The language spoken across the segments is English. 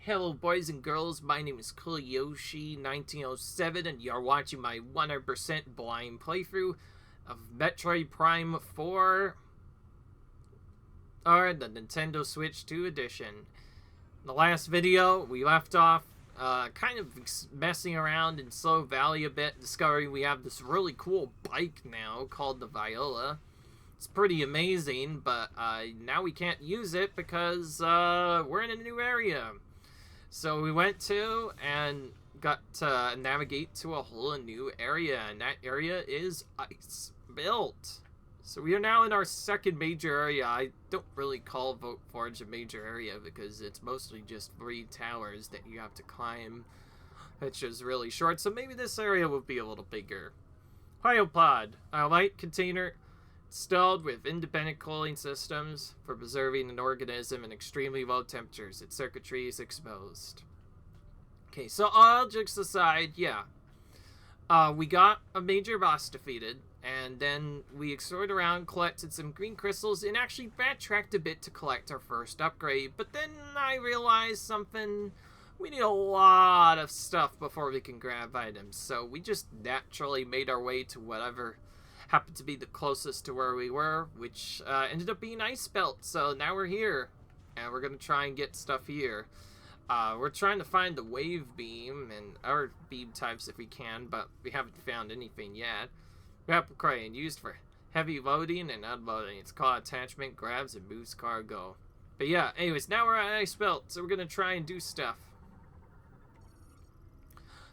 Hello boys and girls, my name is Yoshi1907 and you're watching my 100% blind playthrough of Metroid Prime 4 or the Nintendo Switch 2 edition. In the last video, we left off kind of messing around in Slow Valley a bit, discovering we have this really cool bike now called the Viola. It's pretty amazing, but now we can't use it because we're in a new area. So we went to and got to navigate to a whole new area, and that area is ice built. So we are now in our second major area. I don't really call Vote Forge a major area because it's mostly just 3 towers that you have to climb, which is really short. So maybe this area will be a little bigger. Cryopod, a light container installed with independent cooling systems for preserving an organism in extremely low temperatures. Its circuitry is exposed. Okay, so all jokes aside, yeah. We got a major boss defeated, and then we explored around, collected some green crystals, and actually backtracked a bit to collect our first upgrade. But then I realized something. We need a lot of stuff before we can grab items, so we just naturally made our way to whatever happened to be the closest to where we were, which ended up being Ice Belt. So now we're here, and we're going to try and get stuff here. We're trying to find the wave beam and other beam types if we can, but we haven't found anything yet. Grapple crane, used for heavy loading and unloading. It's called attachment, grabs, and moves cargo. But yeah, anyways, now we're at Ice Belt, so we're going to try and do stuff.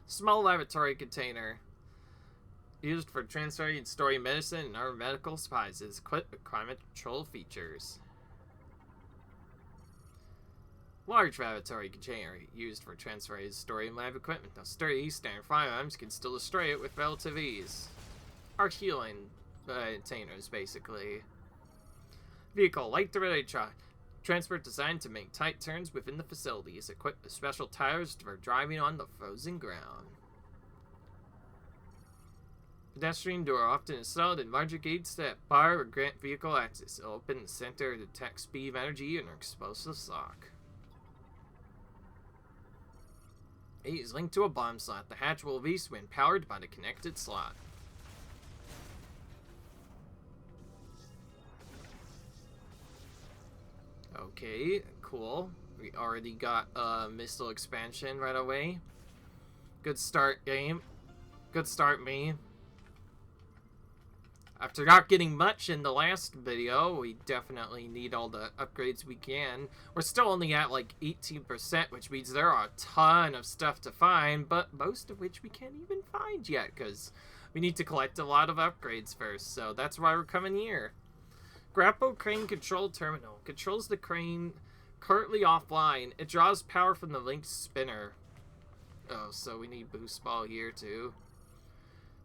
Small laboratory container. Used for transferring and storing medicine and other medical supplies. Is equipped with climate control features. Large laboratory container. Used for transferring and storing lab equipment. Now, sturdy standard firearms can still destroy it with relative ease. Our healing containers, basically. Vehicle. Light delivery truck. Transport designed to make tight turns within the facility. Is equipped with special tires for driving on the frozen ground. Pedestrian door, often installed in larger gates that bar or grant vehicle access. It'll open the center to detect speed, energy, and explosive shock. A is linked to a bomb slot. The hatch will release when powered by the connected slot. Okay, cool. We already got a missile expansion right away. Good start, game. Good start, me. After not getting much in the last video, we definitely need all the upgrades we can. We're still only at like 18%, which means there are a ton of stuff to find, but most of which we can't even find yet, because we need to collect a lot of upgrades first, so that's why we're coming here. Grapple crane control terminal. Controls the crane currently offline. It draws power from the linked spinner. Oh, so we need boost ball here too.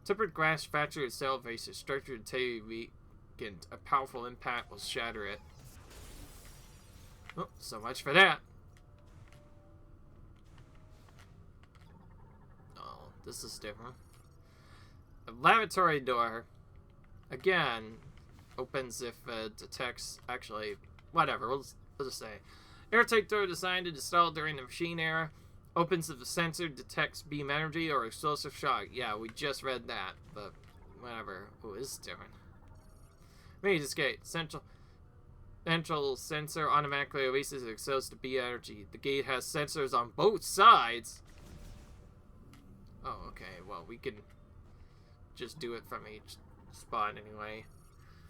Tempered glass fracture itself faces structured until weakened. A powerful impact will shatter it. Oh, so much for that. Oh, this is different. A lavatory door. Again, opens if it detects... Actually, whatever. We'll just say. Airtight door designed and installed during the machine era. Opens if the sensor detects beam energy or explosive shock. Yeah, we just read that, but whatever. Oh, this is different. Range escape. Central sensor automatically releases and exposed to beam energy. The gate has sensors on both sides. Oh, okay. Well, we can just do it from each spot anyway.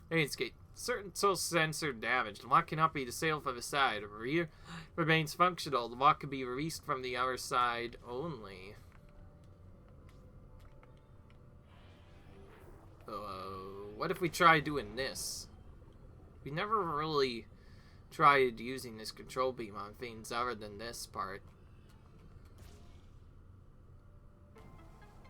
Range escape. Certain tool sensor damaged. The lock cannot be disabled from the side. The rear remains functional. The lock can be released from the other side only. What if we try doing this? We never really tried using this control beam on things other than this part.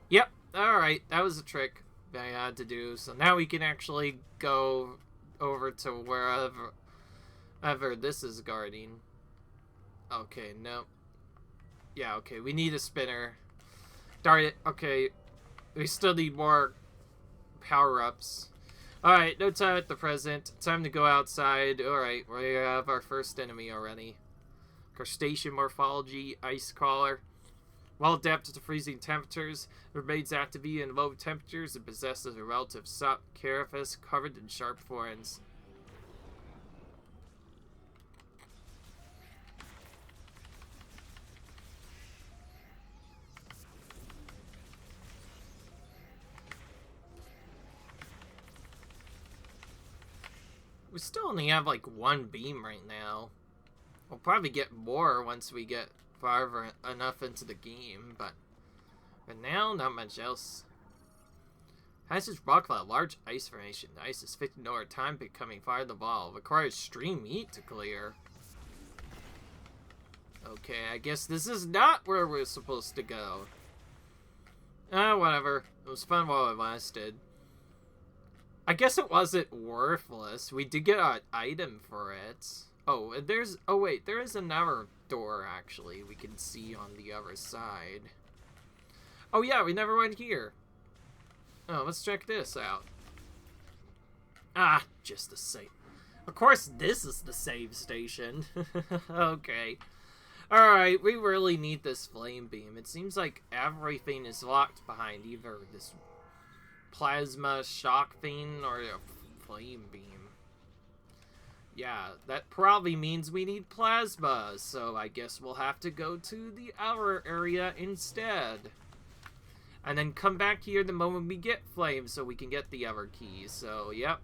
Yep, alright, that was a trick that I had to do. So now we can actually go over to wherever this is guarding. Okay, no. Yeah, okay, we need a spinner. Darn it, okay. We still need more power-ups. Alright, no time at the present. Time to go outside. Alright, we have our first enemy already. Crustacean morphology, ice crawler. Well adapted to freezing temperatures, it remains active in low temperatures and possesses a relative soft carapace covered in sharp horns. We still only have like one beam right now. We'll probably get more once we get far enough into the game, but for now, not much else. Hazard's rock a large ice formation. The ice is 50 over time, becoming fire in the wall. Requires stream heat to clear. Okay, I guess this is not where we're supposed to go. Whatever. It was fun while it lasted. I guess it wasn't worthless. We did get an item for it. Oh, there's... Oh, wait. There is another door, actually, we can see on the other side. Oh, yeah. We never went here. Oh, let's check this out. Ah, just the same. Of course, this is the save station. Okay. Alright, we really need this flame beam. It seems like everything is locked behind either this plasma shock thing or a flame beam. Yeah, that probably means we need plasma, so I guess we'll have to go to the outer area instead. And then come back here the moment we get flame so we can get the other keys. So, yep.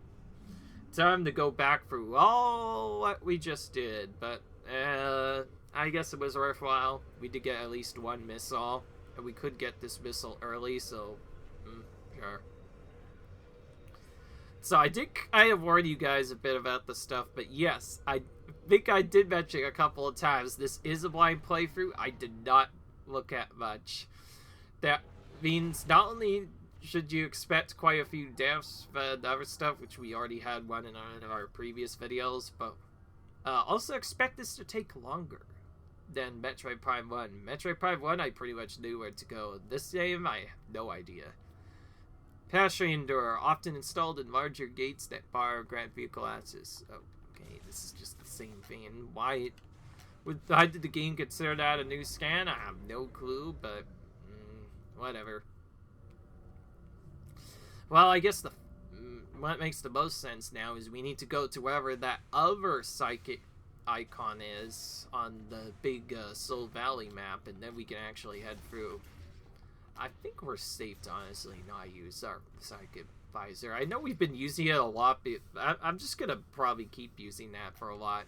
Time to go back through all what we just did, but I guess it was worthwhile. We did get at least one missile, and we could get this missile early, so sure. So I have warned you guys a bit about the stuff, but yes, I think I did mention a couple of times, this is a blind playthrough. I did not look at much. That means not only should you expect quite a few deaths and other stuff, which we already had one in our previous videos, but also expect this to take longer than Metroid Prime 1. Metroid Prime 1, I pretty much knew where to go. This game, I have no idea. Pedestrian door, often installed in larger gates that bar grant vehicle access. Okay, this is just the same thing. Why did the game consider that a new scan? I have no clue, but whatever. Well, I guess what makes the most sense now is we need to go to wherever that other psychic icon is on the big Soul Valley map, and then we can actually head through. I think we're safe to honestly not use our psychic visor. I know we've been using it a lot, but I'm just gonna probably keep using that for a lot.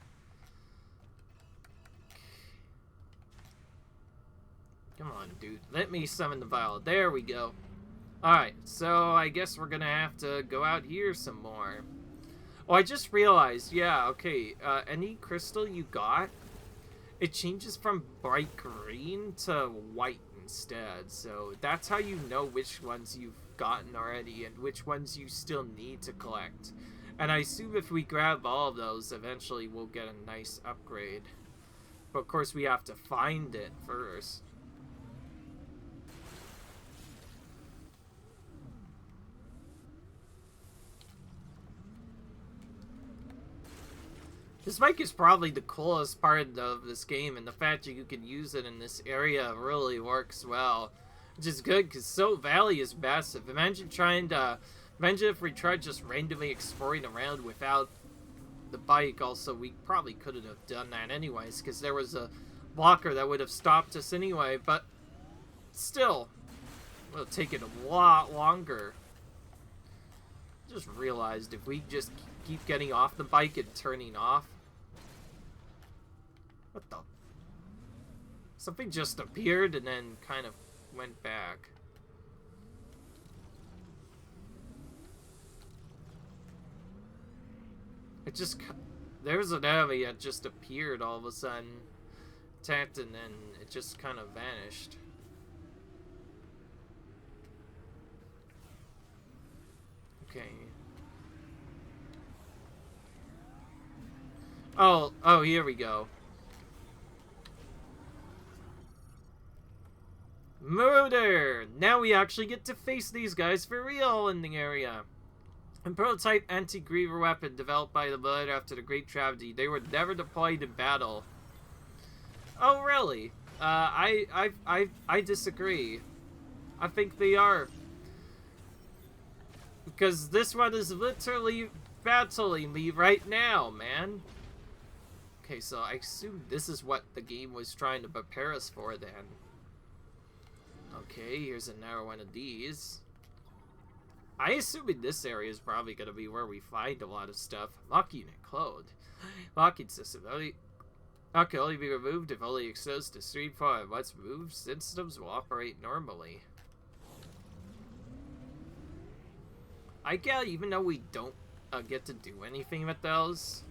Come on, dude. Let me summon the vial. There we go. Alright, so I guess we're gonna have to go out here some more. Oh, I just realized, yeah, okay, any crystal you got, it changes from bright green to white instead, so that's how you know which ones you've gotten already and which ones you still need to collect. And I assume if we grab all of those, eventually we'll get a nice upgrade. But of course we have to find it first. This bike is probably the coolest part of this game, and the fact that you can use it in this area really works well. Which is good, because Soul Valley is massive. Imagine if we tried just randomly exploring around without the bike. Also, we probably couldn't have done that anyways, because there was a blocker that would have stopped us anyway, but still, it would have taken a lot longer. Just realized if we just keep getting off the bike and turning off. What the? Something just appeared and then kind of went back. It just... There's an enemy that just appeared all of a sudden. Tapped and then it just kind of vanished. Okay. Oh, here we go. Murder! Now we actually get to face these guys for real in the area. A prototype anti-griever weapon developed by the Blood after the Great Tragedy. They were never deployed in battle. really. I disagree. I think they are. Because this one is literally battling me right now, man. Okay, so I assume this is what the game was trying to prepare us for then. Okay, here's another one of these. I assume in this area is probably going to be where we find a lot of stuff. Lock unit closed. Locking system. Lock can only be removed if only exposed to stream fire. Once removed, systems will operate normally. I get, even though we don't get to do anything with those,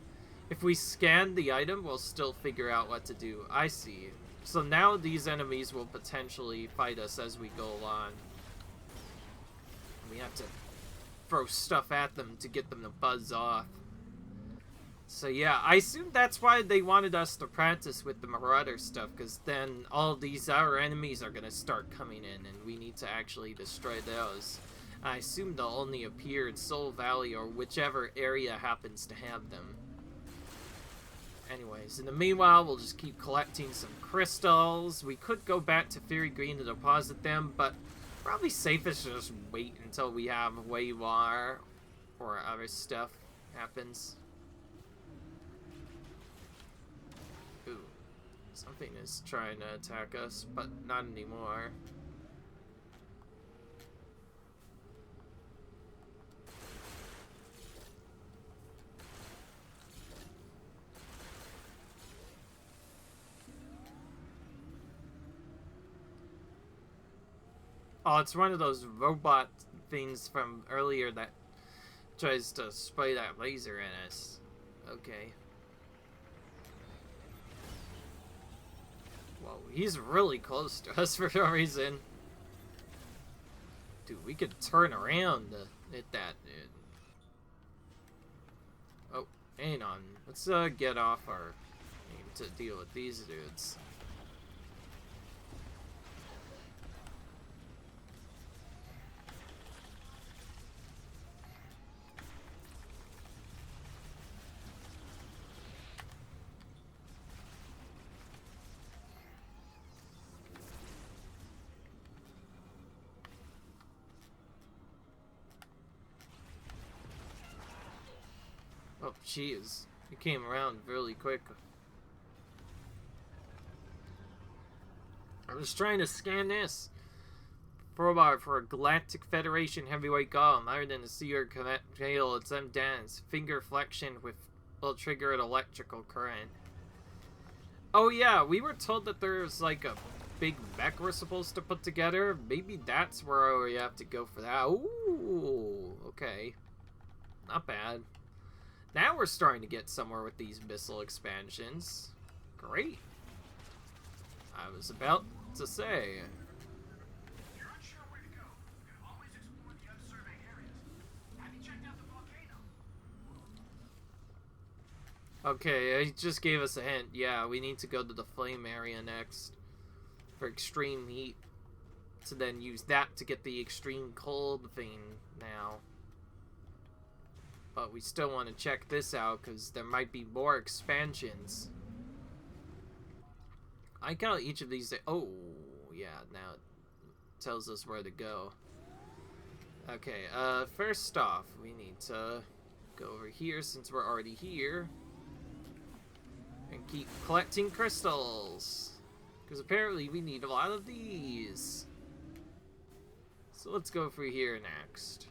if we scan the item, we'll still figure out what to do. I see. So now these enemies will potentially fight us as we go along. We have to throw stuff at them to get them to buzz off. So yeah, I assume that's why they wanted us to practice with the Marauder stuff, because then all these other enemies are going to start coming in, and we need to actually destroy those. I assume they'll only appear in Soul Valley or whichever area happens to have them. Anyways, in the meanwhile, we'll just keep collecting some crystals. We could go back to Fury Green to deposit them, but probably safest to just wait until we have Waywar or other stuff happens. Ooh, something is trying to attack us, but not anymore. Oh, it's one of those robot things from earlier that tries to spray that laser at us. Okay. Whoa, he's really close to us for some reason. Dude, we could turn around to hit that, dude. Oh, hang on. Let's get off our aim to deal with these dudes. Oh, jeez. He came around really quick. I was trying to scan this. Crowbar for a Galactic Federation heavyweight golem. Higher than the Seer Tail, it's them dance. Finger flexion will trigger an electrical current. Oh yeah, we were told that there's like a big mech we're supposed to put together. Maybe that's where we have to go for that. Ooh, okay. Not bad. Now we're starting to get somewhere with these missile expansions. Great. I was about to say. You're unsure where to go. You can always explore the unsurveyed areas. Have you checked out the volcano? Okay, he just gave us a hint. Yeah, we need to go to the flame area next for extreme heat. To then use that to get the extreme cold thing now. But we still want to check this out because there might be more expansions. I count each of these. Oh, yeah, now it tells us where to go. Okay, first off, we need to go over here since we're already here. And keep collecting crystals. Because apparently we need a lot of these. So let's go through here next.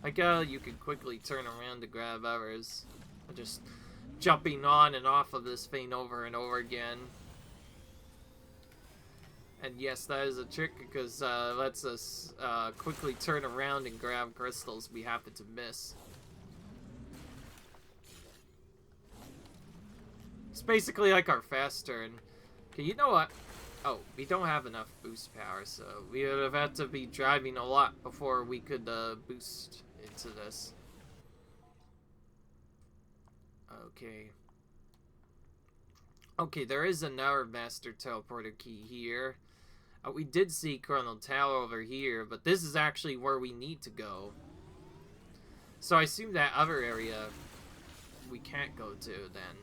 Like you can quickly turn around to grab others. Just jumping on and off of this thing over and over again. And yes, that is a trick because lets us quickly turn around and grab crystals we happen to miss. It's basically like our fast turn. Okay, you know what? Oh, we don't have enough boost power, so we would have had to be driving a lot before we could boost into this. Okay. Okay, there is another master teleporter key here. We did see Colonel Tower over here, but this is actually where we need to go. So I assume that other area we can't go to then.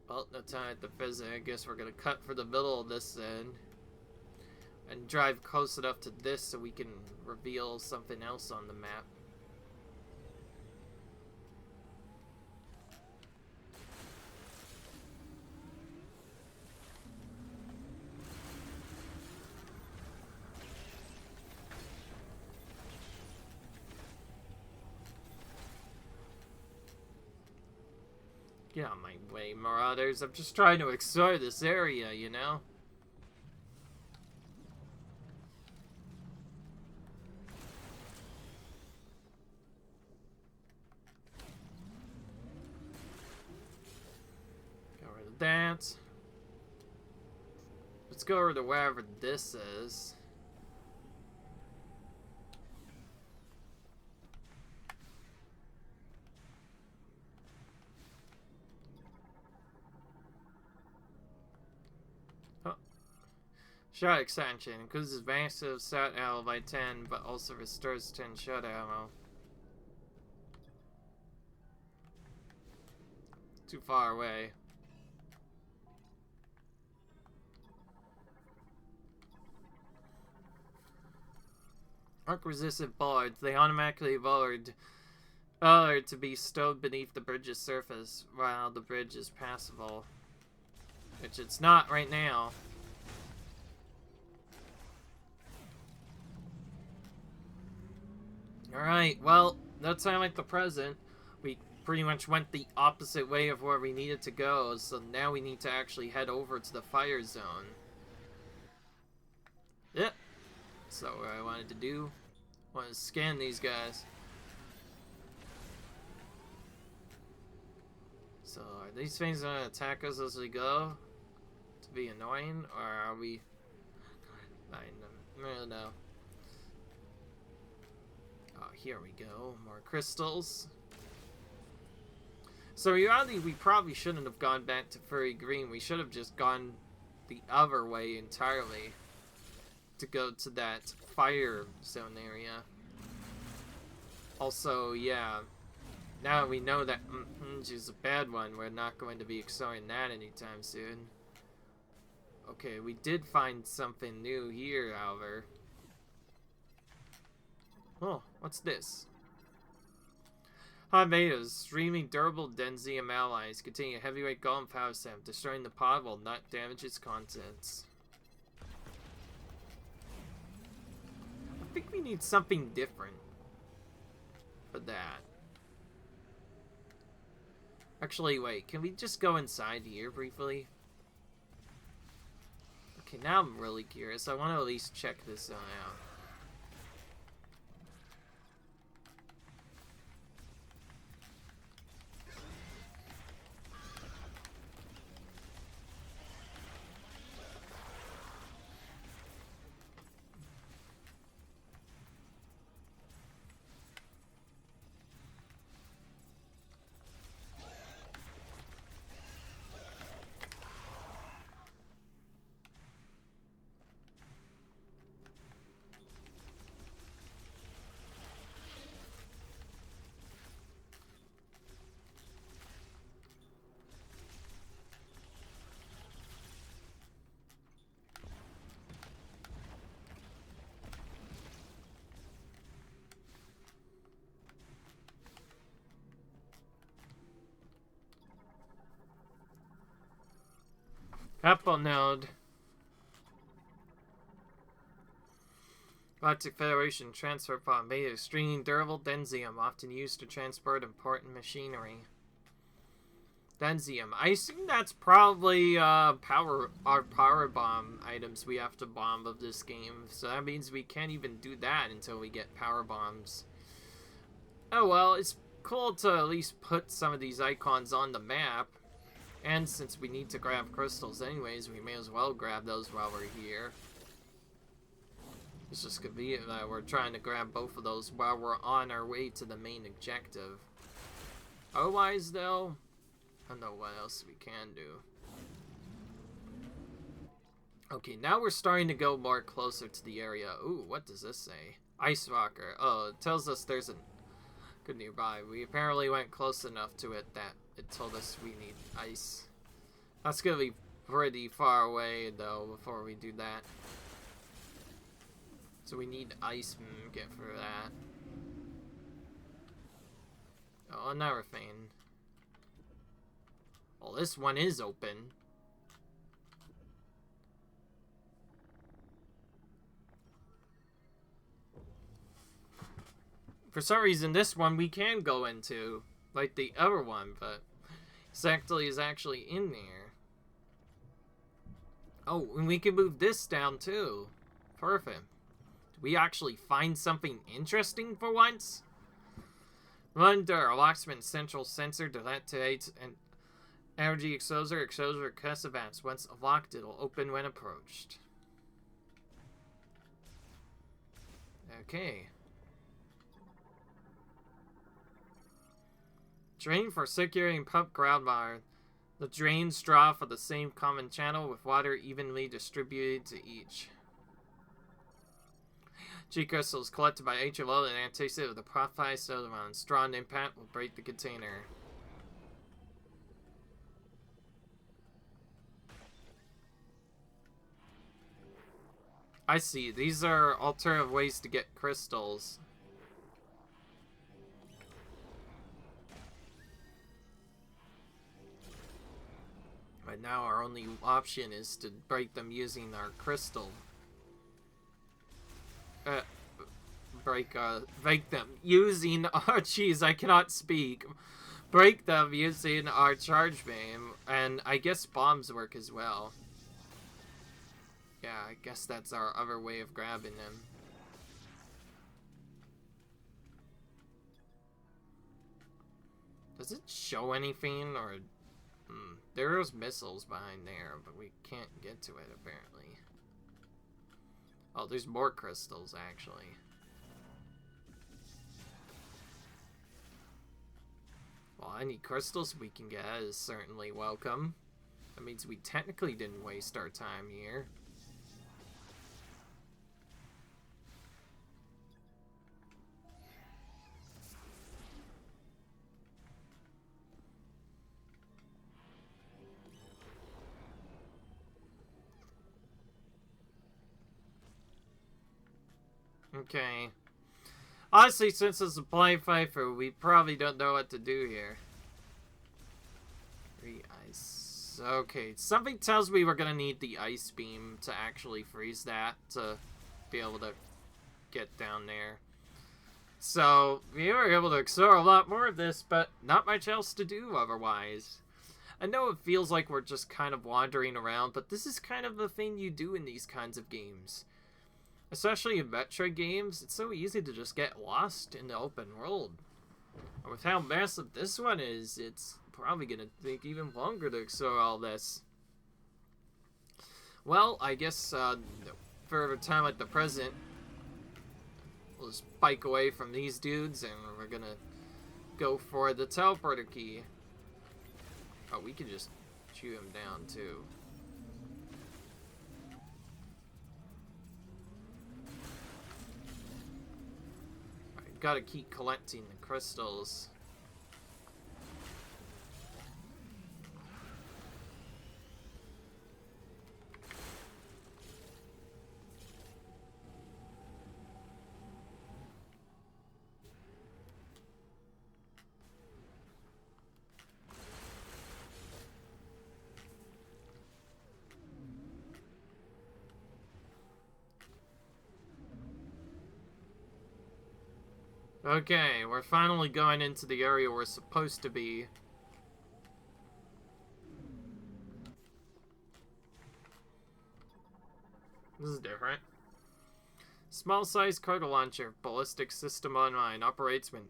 Well, no time at the visit. I guess we're gonna cut for the middle of this then. And drive close enough to this so we can reveal something else on the map. Get out of my way, Marauders. I'm just trying to explore this area, you know? Get rid of that. Let's go over to wherever this is. Shot extension increases massive shot ammo by 10, but also restores 10 shot ammo. Too far away. Arc resistant bullets. They automatically lowered to be stowed beneath the bridge's surface while the bridge is passable. Which it's not right now. Alright, well, no time like the present. We pretty much went the opposite way of where we needed to go, so now we need to actually head over to the fire zone. Yep. So what I wanted to do was scan these guys. So are these things gonna attack us as we go to be annoying, or are we find them? I don't know. Oh, here we go. More crystals. So reality, we probably shouldn't have gone back to Furry Green. We should have just gone the other way entirely to go to that fire zone area. Also, yeah, now we know that is a bad one. We're not going to be exploring that anytime soon. Okay, we did find something new here, however. Oh, what's this? Hot Tomatoes, streaming durable densium alloys containing a heavyweight golem power stamp. Destroying the pod will not damage its contents. I think we need something different for that. Actually, wait, can we just go inside here briefly? Okay, now I'm really curious. I want to at least check this out. Apple node. Galactic Federation transfer pod made of extremely durable densium, often used to transport important machinery. Densium. I assume that's probably our power bomb items we have to bomb of this game. So that means we can't even do that until we get power bombs. Oh well, it's cool to at least put some of these icons on the map. And since we need to grab crystals anyways, we may as well grab those while we're here. It's just convenient that we're trying to grab both of those while we're on our way to the main objective. Otherwise, though, I don't know what else we can do. Okay, now we're starting to go more closer to the area. Ooh, what does this say? Ice Rocker. Oh, it tells us there's a good nearby. We apparently went close enough to it that it told us we need ice. That's gonna be pretty far away, though, before we do that. So we need ice get for that. Oh, another thing. Well, this one is open. For some reason, this one we can go into, like the other one, but exactly is actually in there. Oh, and we can move this down too. Perfect. Did we actually find something interesting for once? Run door. A locksmith central sensor detonates an energy exposure. Exposure request events. Once locked, it'll open when approached. Okay. Drain for circulating pump groundwater. The drains draw for the same common channel with water evenly distributed to each. G crystals collected by HLO and antecedent of the profile Solomon. Strong impact will break the container. I see. These are alternative ways to get crystals. But now our only option is to break them using our crystal. Break them using our jeez, I cannot speak. Break them using our charge beam, and I guess bombs work as well. Yeah, I guess that's our other way of grabbing them. Does it show anything, or there's missiles behind there, but we can't get to it apparently. Oh, there's more crystals actually. Well, any crystals we can get is certainly welcome. That means we technically didn't waste our time here. Okay. Honestly, since it's a blind Pfeiffer, we probably don't know what to do here. Re-ice. Okay, something tells me we're gonna need the ice beam to actually freeze that to be able to get down there. So, we were able to explore a lot more of this, but not much else to do otherwise. I know it feels like we're just kind of wandering around, but this is kind of the thing you do in these kinds of games. Especially in Metroid games, it's so easy to just get lost in the open world. And with how massive this one is, it's probably gonna take even longer to explore all this. Well, I guess for a time like the present, we'll just bike away from these dudes and we're gonna go for the teleporter key. Oh, we can just chew him down too. Gotta keep collecting the crystals. Okay, we're finally going into the area we're supposed to be. This is different. Small-sized cargo launcher, ballistic system online, operates when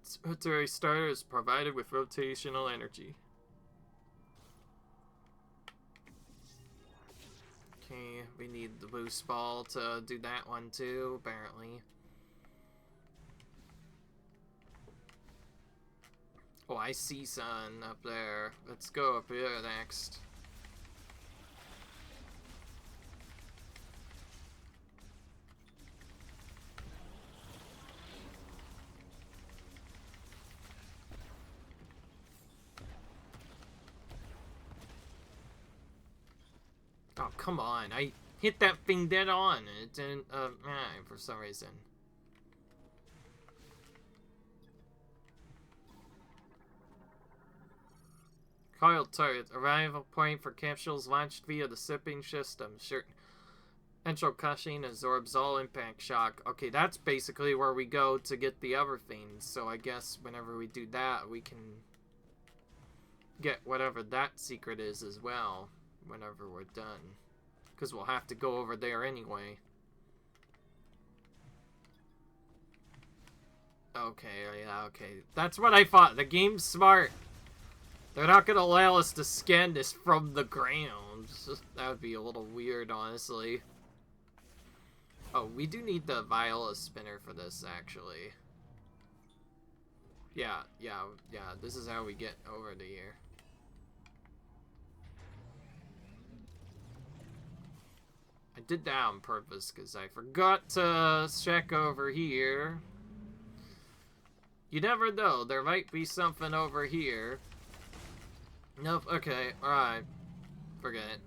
its rotary starter is provided with rotational energy. Okay, we need the boost ball to do that one too, apparently. Oh, I see sun up there. Let's go up here next. Oh, come on. I hit that thing dead on, and it didn't, for some reason. Coiled turret. Arrival point for capsules launched via the sipping system. Central cushing absorbs all impact shock. Okay, that's basically where we go to get the other things. So I guess whenever we do that, we can get whatever that secret is as well. Whenever we're done. Because we'll have to go over there anyway. Okay, yeah, okay. That's what I thought. The game's smart. They're not gonna allow us to scan this from the ground. That would be a little weird, honestly. Oh, we do need the Viola spinner for this, actually. Yeah. This is how we get over to here. I did that on purpose, because I forgot to check over here. You never know. There might be something over here. Nope, okay, alright. Forget it.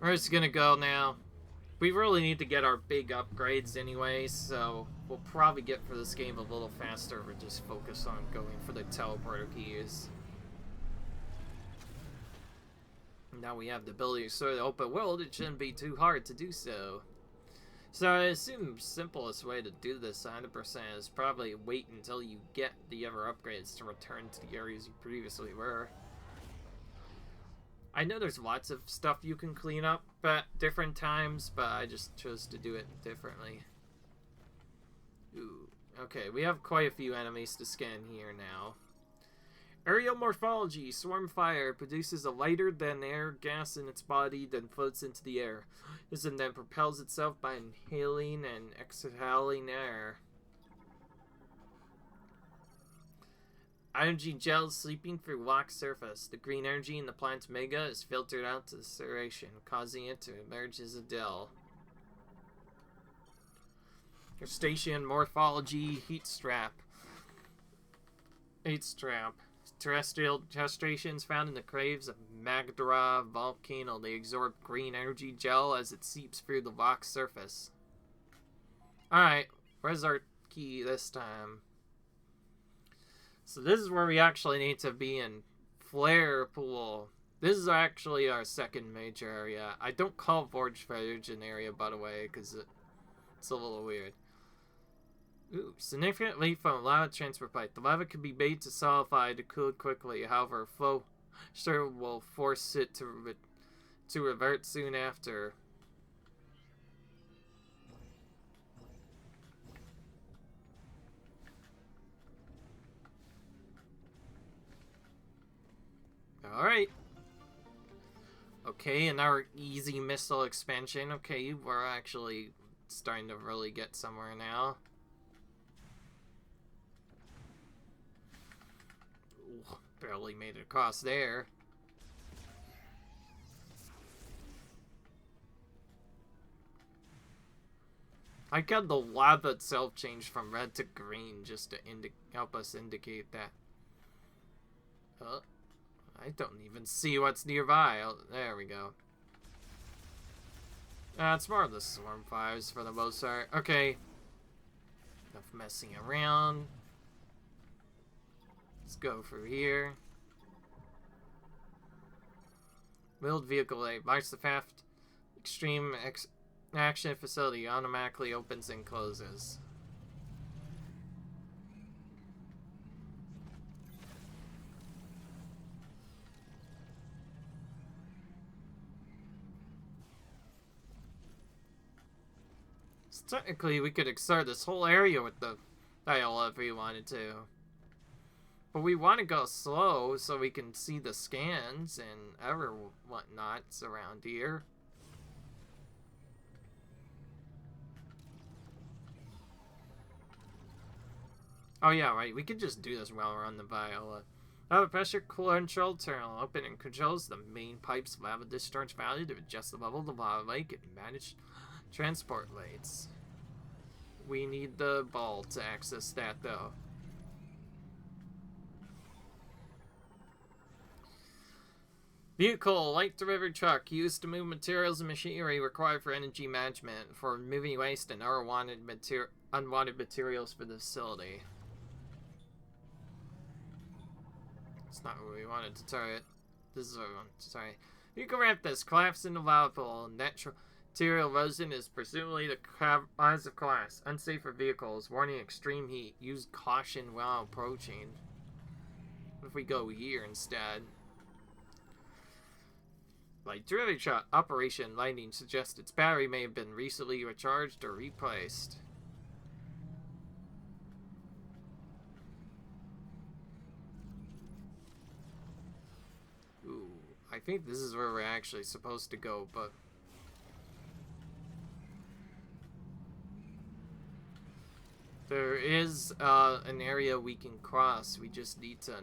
We're just gonna go now. We really need to get our big upgrades anyway, so we'll probably get for this game a little faster. We're just focused on going for the teleporter keys. Now we have the ability to sort of open world, it shouldn't be too hard to do so. So I assume the simplest way to do this 100% is probably wait until you get the other upgrades to return to the areas you previously were. I know there's lots of stuff you can clean up at different times, but I just chose to do it differently. Ooh, okay, we have quite a few enemies to scan here now. Aerial morphology. Swarm fire produces a lighter than air gas in its body, then floats into the air. This and then propels itself by inhaling and exhaling air. Energy gel sleeping through locked surface. The green energy in the plant's mega is filtered out to the serration, causing it to emerge as a gel. Crustacean morphology. Heat strap. Terrestrial crustaceans found in the caves of Magdara volcano. They absorb green energy gel as it seeps through the locked surface. Alright, where's our key this time? So this is where we actually need to be in Flare Pool. This is actually our second major area. I don't call Forge Footage an area, by the way, because it's a little weird. Ooh, significant leak from lava transfer pipe. The lava can be made to solidify to cool quickly. However, flow sure will force it to revert soon after. Alright. Okay, and our easy missile expansion. Okay, we're actually starting to really get somewhere now. Ooh, barely made it across there. I got the lava itself changed from red to green just to help us indicate that. I don't even see what's nearby. Oh, there we go. It's more of the swarm fires for the most part. Okay. Enough messing around. Let's go through here. Wheeled vehicle A. Marks the path. Extreme action facility automatically opens and closes. Technically, we could explore this whole area with the dial if we wanted to. But we want to go slow so we can see the scans and other whatnots around here. Oh yeah, right. We could just do this while we're on the Viola. The pressure control terminal open and controls the main pipe's lava discharge value to adjust the level of the lava lake and manage transport lanes. We need the ball to access that, though. Vehicle, light delivery truck, used to move materials and machinery required for energy management, for removing waste and unwanted materials for the facility. It's not what we wanted to target. This is what we wanted to target. Vehicle ramp this collapsed into lava pool. Natural material erosion is presumably the rise of collapse. Unsafe for vehicles. Warning extreme heat. Use caution while approaching. What if we go here instead? Light delivery truck operation lighting suggests its battery may have been recently recharged or replaced. Ooh, I think this is where we're actually supposed to go, but there is an area we can cross. We just need to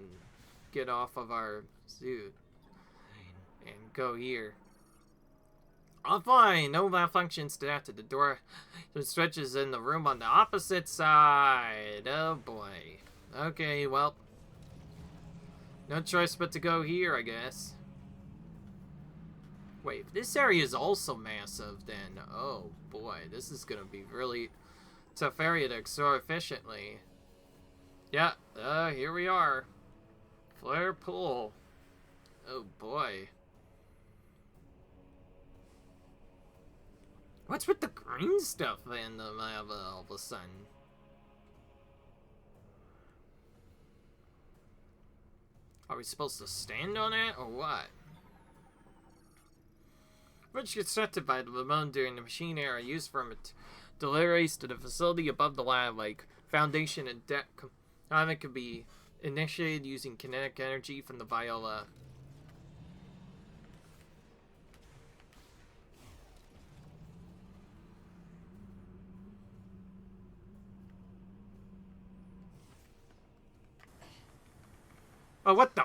get off of our suit and go here. Oh, fine. No malfunctions detected. The door stretches in the room on the opposite side. Oh, boy. Okay, well. No choice but to go here, I guess. Wait, if this area is also massive, then... Oh, boy. This is going to be really tough area to explore efficiently. Yeah, here we are. Flare pool. Oh, boy. What's with the green stuff in the lava all of a sudden? Are we supposed to stand on it or what? Bridge constructed by the Limon during the machine era used for deliveries to the facility above the lab lake. Foundation and deck component can be initiated using kinetic energy from the viola. Oh, what the?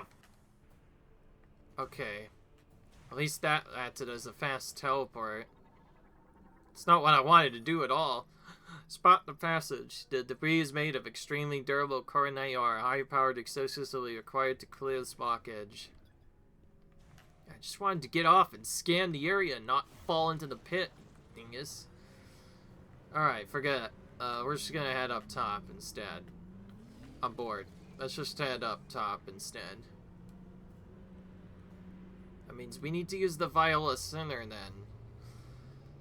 Okay. At least that acted as a fast teleport. It's not what I wanted to do at all. Spot the passage. The debris is made of extremely durable coronite ore, high-powered exclusively required to clear this blockage. I just wanted to get off and scan the area and not fall into the pit, dingus. Alright, forget it. We're just gonna head up top instead. I'm bored. Let's just head up top instead. That means we need to use the Viola Center then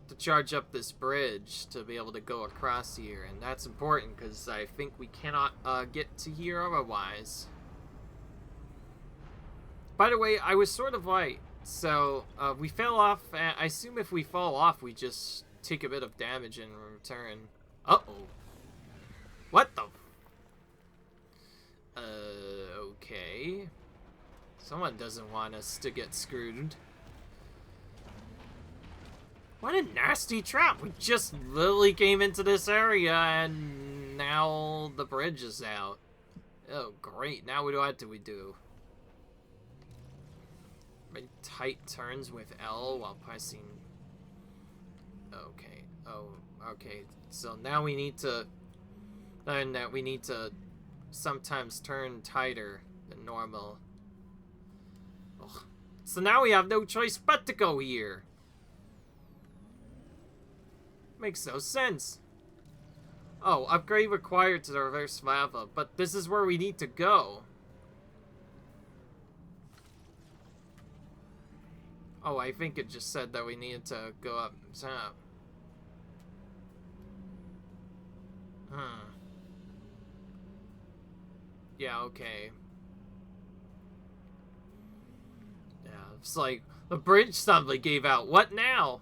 to charge up this bridge to be able to go across here, and that's important because I think we cannot get to here otherwise. By the way, I was sort of right. So we fell off. I assume if we fall off, we just take a bit of damage in return. Uh-oh. What the? Okay. Someone doesn't want us to get screwed. What a nasty trap! We just literally came into this area and now the bridge is out. Oh, great. Now what do we do? Make tight turns with L while pressing... Okay. Oh, okay. So now we need to... learn that we need to sometimes turn tighter than normal. Ugh. So now we have no choice but to go here. Makes no sense. Oh, upgrade required to the reverse lava, but this is where we need to go. Oh, I think it just said that we needed to go up top. Yeah, okay. Yeah, it's like the bridge suddenly gave out. What now?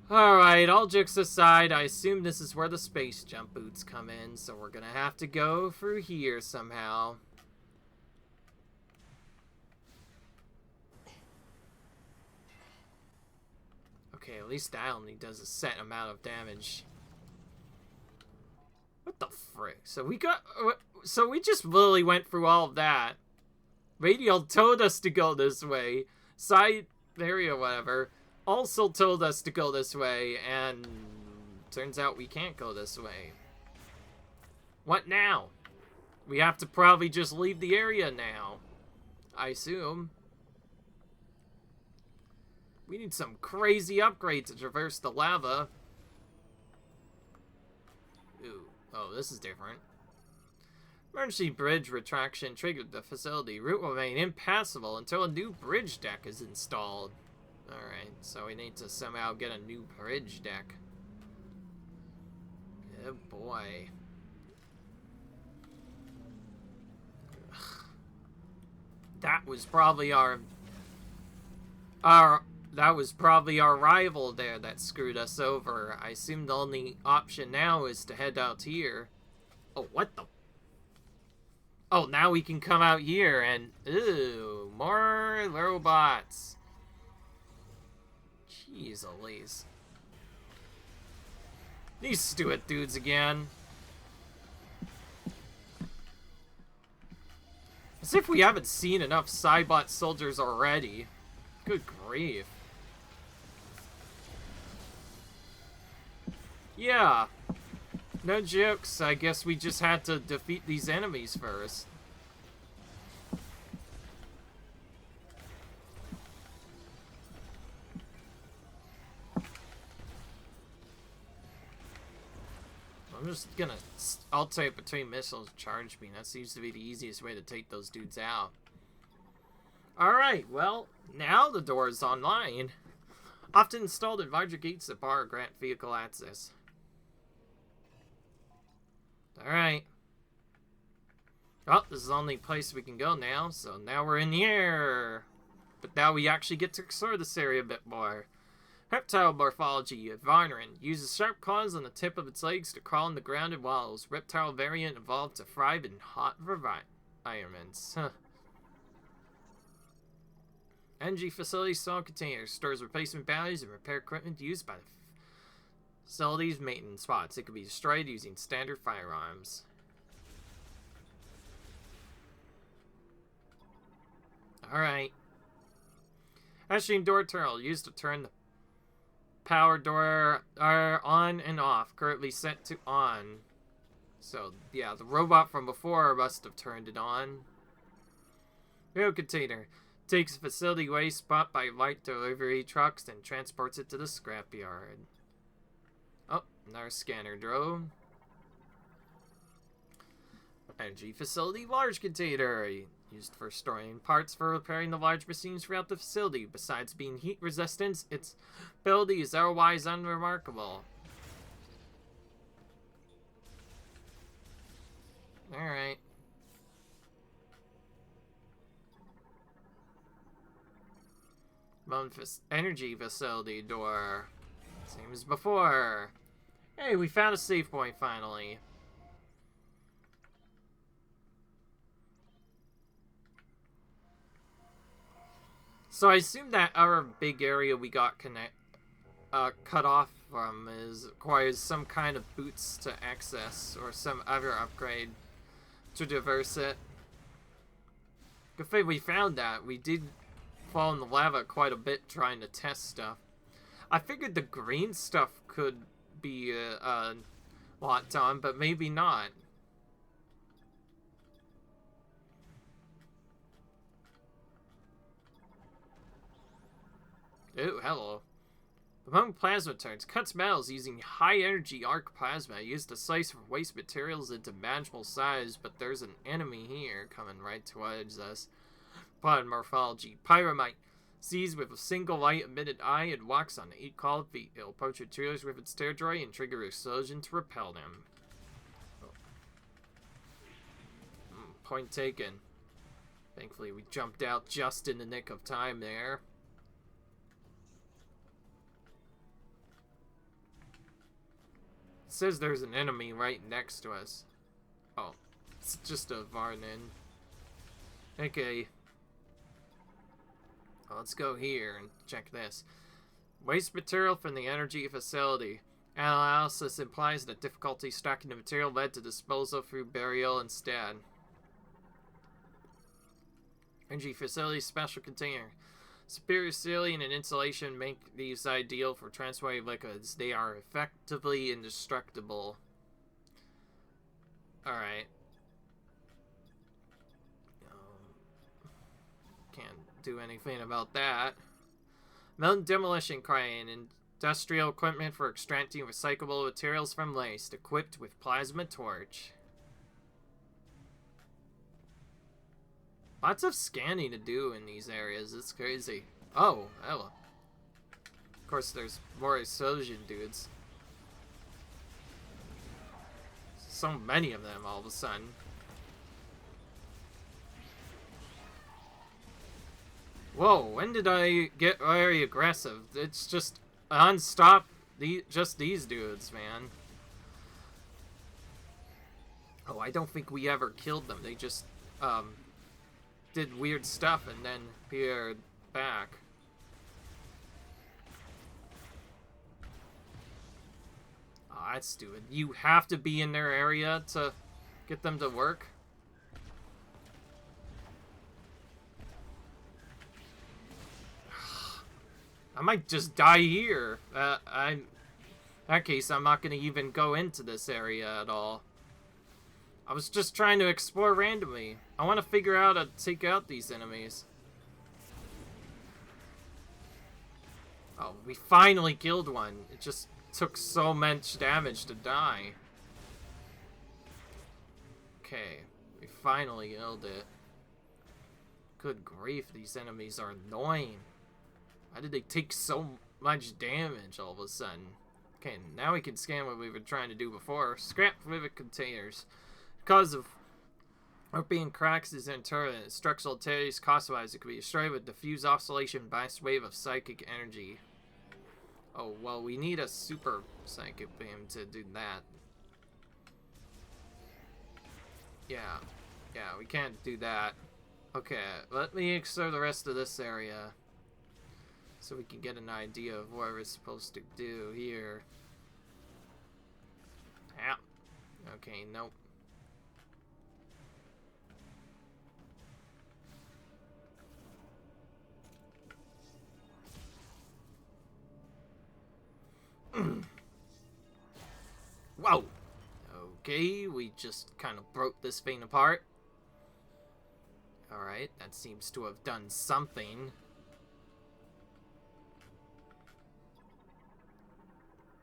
Alright, all jokes aside, I assume this is where the space jump boots come in, so we're gonna have to go through here somehow. Okay, at least that only does a set amount of damage. What the frick? So we just literally went through all of that. Radial told us to go this way. Side area, whatever, also told us to go this way, and turns out we can't go this way. What now? We have to probably just leave the area now. I assume. We need some crazy upgrade to traverse the lava. Ooh. Oh, this is different. Emergency bridge retraction triggered the facility. Route will remain impassable until a new bridge deck is installed. Alright, so we need to somehow get a new bridge deck. Oh boy. That was probably our rival there that screwed us over. I assume the only option now is to head out here. Oh, what the? Oh, now we can come out here and... Ooh, more robots. Jeez Louise. These stupid dudes again. As if we haven't seen enough Cybot soldiers already. Good grief. Yeah. No jokes. I guess we just had to defeat these enemies first. I'm just gonna alternate between missiles and charge beam. That seems to be the easiest way to take those dudes out. Alright, well, now the door is online. Often installed at larger gates that bar or grant vehicle access. Alright. Oh, this is the only place we can go now, so now we're in the air. But now we actually get to explore this area a bit more. Reptile morphology. Varnrin uses sharp claws on the tip of its legs to crawl on the grounded walls. Reptile variant evolved to thrive in hot environments. Huh. Energy facility small containers. Stores replacement batteries and repair equipment used by the facility's maintenance spots. It can be destroyed using standard firearms. Alright. Ashing door turtle used to turn the power door are on and off. Currently set to on. So, yeah, the robot from before must have turned it on. Rail container. Takes facility waste spot by light delivery trucks and transports it to the scrapyard. Oh, another scanner drone. Energy facility large container. Used for storing parts for repairing the large machines throughout the facility. Besides being heat resistant, its ability is otherwise unremarkable. Alright. Energy facility door. Same as before. Hey, we found a save point finally. So I assume that our big area we got cut off from requires some kind of boots to access or some other upgrade to traverse it. Good thing we found that. We did fall in the lava quite a bit trying to test stuff. I figured the green stuff could be locked on, but maybe not. Ooh, hello. Among plasma turns, cuts metals using high-energy arc plasma used to slice waste materials into manageable size, but there's an enemy here coming right towards us. Pod morphology. Pyromite. Sees with a single light-emitted eye and walks on 8 cold feet. It'll approach intruders with its territory and trigger explosion to repel them. Point taken. Thankfully, we jumped out just in the nick of time there. It says there's an enemy right next to us. Oh, it's just a Varnin. Okay. Well, let's go here and check this. Waste material from the energy facility. Analysis implies that difficulty stacking the material led to disposal through burial instead. Energy facility special container. Superior sealing and insulation make these ideal for transporting liquids. They are effectively indestructible. Alright. do anything about that. Mountain demolition crane. Industrial equipment for extracting recyclable materials from waste. Equipped with plasma torch. Lots of scanning to do in these areas. It's crazy. Oh, hello. Of course, there's more explosion dudes. So many of them all of a sudden. Whoa, when did I get very aggressive? It's just non-stop, just these dudes, man. Oh, I don't think we ever killed them. They just, did weird stuff and then appeared back. Oh, that's stupid. You have to be in their area to get them to work? I might just die here. In that case, I'm not going to even go into this area at all. I was just trying to explore randomly. I want to figure out how to take out these enemies. Oh, we finally killed one. It just took so much damage to die. Okay, we finally killed it. Good grief, these enemies are annoying. Why did they take so much damage all of a sudden? Okay, now we can scan what we were trying to do before. Scrap vivid containers. Because of being cracks is internal structural tears cost-wise, it could be destroyed with diffuse oscillation vast wave of psychic energy. Oh, well, we need a super psychic beam to do that. Yeah, we can't do that. Okay, let me explore the rest of this area so we can get an idea of what we're supposed to do here. Yeah. Okay, nope. Whoa! Okay, we just kind of broke this thing apart. Alright, that seems to have done something.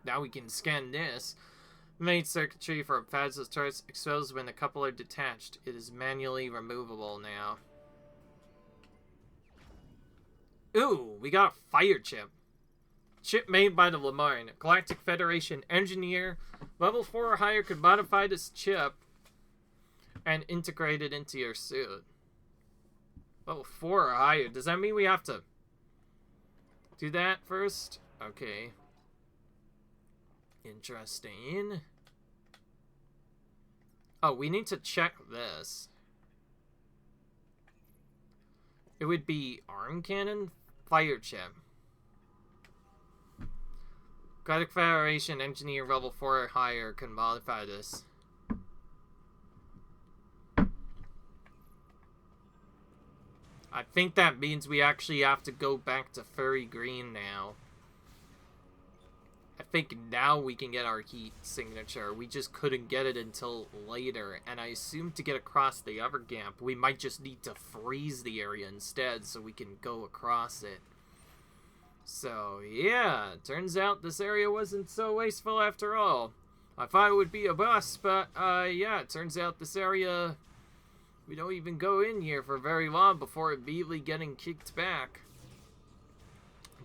Now we can scan this. Main circuitry for Faz's turrets exposed when a couple are detached. It is manually removable now. Ooh, we got a fire chip. Chip made by the Lamar. Galactic Federation engineer. Level 4 or higher could modify this chip and integrate it into your suit. Level 4 or higher. Does that mean we have to do that first? Okay. Interesting. Oh, we need to check this. It would be arm cannon, fire chip. Galactic Federation engineer level 4 or higher can modify this. I think that means we actually have to go back to Furry Green now. I think now we can get our heat signature. We just couldn't get it until later. And I assume to get across the other gap, we might just need to freeze the area instead so we can go across it. So, yeah, turns out this area wasn't so wasteful after all. I thought it would be a bust, but, yeah, it turns out this area, we don't even go in here for very long before immediately getting kicked back.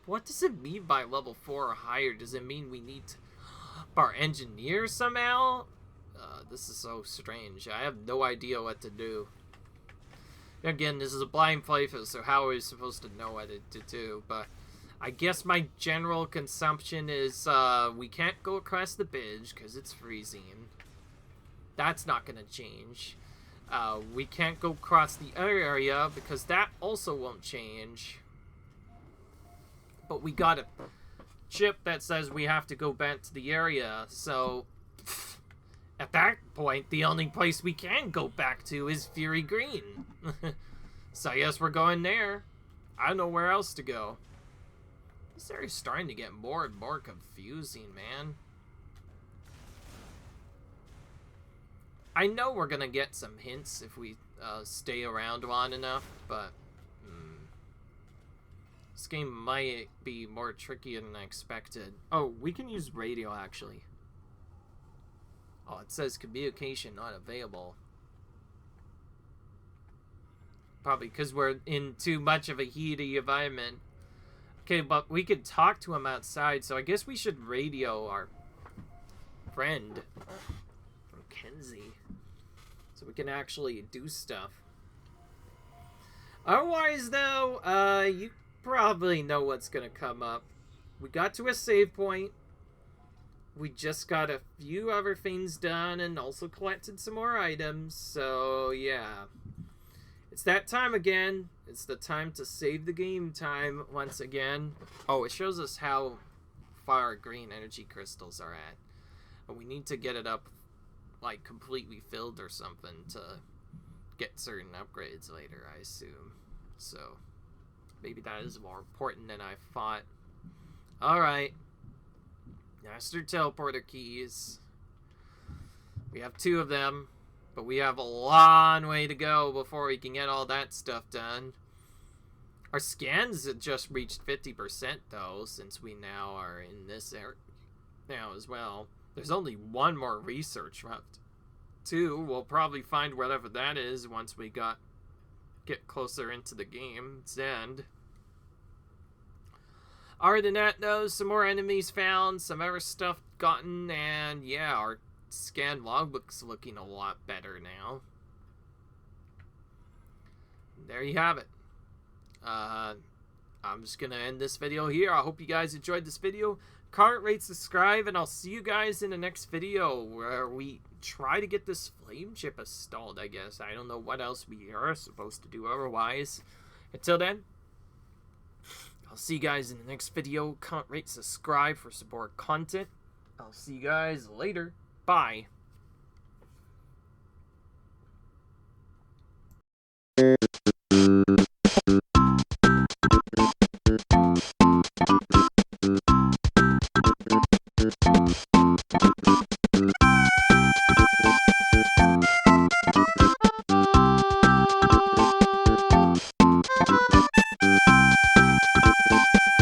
What does it mean by level 4 or higher? Does it mean we need to our engineer somehow? This is so strange. I have no idea what to do. Again, this is a blind playthrough, so how are we supposed to know what to do? But I guess my general consumption is we can't go across the bridge because it's freezing. That's not going to change. We can't go across the other area because that also won't change. But we got a chip that says we have to go back to the area, so at that point, the only place we can go back to is Fury Green. So I guess we're going there. I don't know where else to go. This area's starting to get more and more confusing, man. I know we're gonna get some hints if we stay around long enough, but This game might be more tricky than I expected. Oh, we can use radio, actually. Oh, it says communication not available. Probably because we're in too much of a heaty environment. Okay, but we could talk to him outside, so I guess we should radio our friend, Kenzie, so we can actually do stuff. Otherwise, though, you probably know what's gonna come up. We got to a save point. We just got a few other things done and also collected some more items, so yeah. It's that time again. It's the time to save the game time once again. Oh, it shows us how far our green energy crystals are at. But we need to get it up, like, completely filled or something to get certain upgrades later, I assume. So, maybe that is more important than I thought. Alright. Master teleporter keys. We have 2 of them. But we have a long way to go before we can get all that stuff done. Our scans have just reached 50% though, since we now are in this area now as well. There's only 1 more research left. 2, we'll probably find whatever that is once we get closer into the game's end. Other than that though, some more enemies found, some other stuff gotten, and yeah, our scan logbook's looking a lot better now. There you have it. I'm just gonna end this video here. I hope you guys enjoyed this video. Comment, rate, subscribe, and I'll see you guys in the next video where we try to get this flame chip installed, I guess. I don't know what else we are supposed to do otherwise. Until then, I'll see you guys in the next video. Comment, rate, subscribe for support content. I'll see you guys later. Bye.